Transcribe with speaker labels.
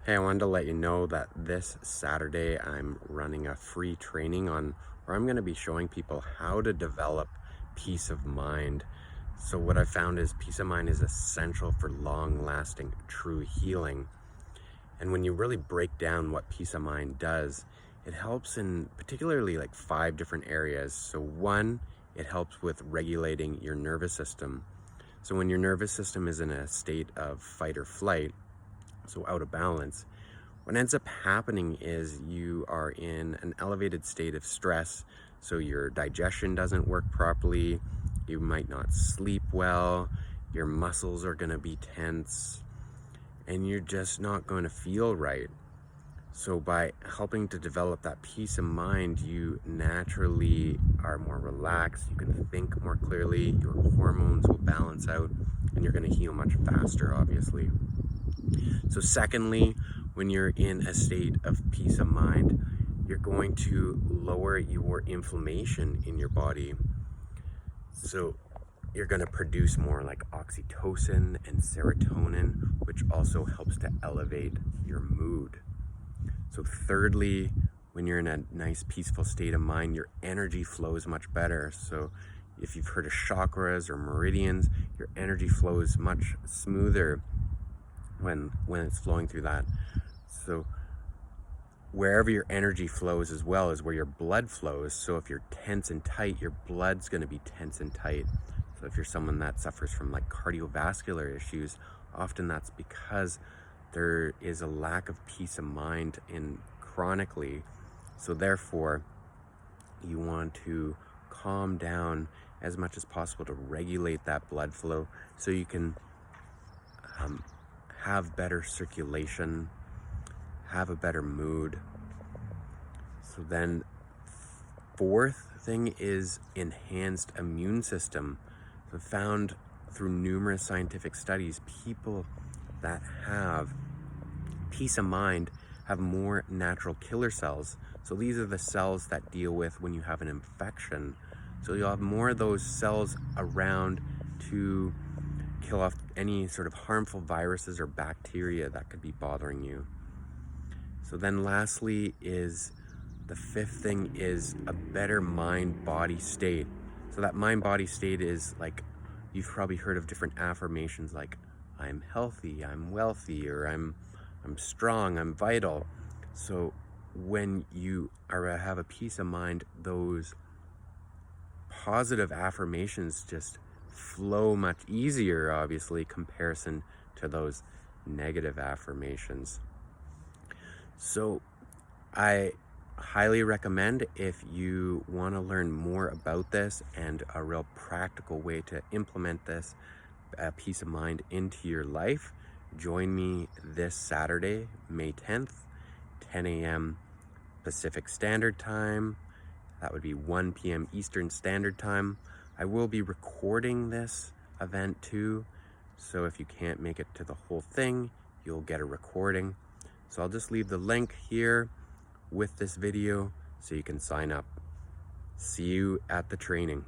Speaker 1: Hey, I wanted to let you know that this Saturday I'm running a free training on where I'm going to be showing people how to develop peace of mind. So what I found is peace of mind is essential for long-lasting true healing. And when you really break down what peace of mind does, it helps in particularly like 5 different areas. So one, it helps with regulating your nervous system. So when your nervous system is in a state of fight or flight, so out of balance, what ends up happening is you are in an elevated state of stress. So your digestion doesn't work properly, you might not sleep well, your muscles are going to be tense, and you're just not going to feel right. So by helping to develop that peace of mind, you naturally are more relaxed, you can think more clearly, your hormones will balance out, and you're going to heal much faster, obviously. So secondly, when you're in a state of peace of mind, you're going to lower your inflammation in your body. So you're going to produce more like oxytocin and serotonin, which also helps to elevate your mood. So thirdly, when you're in a nice peaceful state of mind, your energy flows much better. So if you've heard of chakras or meridians, your energy flows much smoother when it's flowing through that. So wherever your energy flows as well is where your blood flows. So if you're tense and tight, your blood's going to be tense and tight. So if you're someone that suffers from like cardiovascular issues, often that's because there is a lack of peace of mind in chronically. So therefore, you want to calm down as much as possible to regulate that blood flow so you can have better circulation, have a better mood. So then fourth thing is enhanced immune system. So found through numerous scientific studies, people that have peace of mind have more natural killer cells. So these are the cells that deal with when you have an infection. So you'll have more of those cells around to kill off any sort of harmful viruses or bacteria that could be bothering you. So then lastly is the fifth thing is a better mind-body state. So that mind-body state is like, you've probably heard of different affirmations like, I'm healthy, I'm wealthy, or I'm strong, I'm vital. So when you have a peace of mind, those positive affirmations just flow much easier, obviously, comparison to those negative affirmations. So I highly recommend, if you want to learn more about this and a real practical way to implement this peace of mind into your life, join me this Saturday, May 10th, 10 a.m. Pacific Standard Time. That would be 1 p.m. Eastern Standard Time. I will be recording this event too, so if you can't make it to the whole thing, you'll get a recording. So I'll just leave the link here with this video so you can sign up. See you at the training.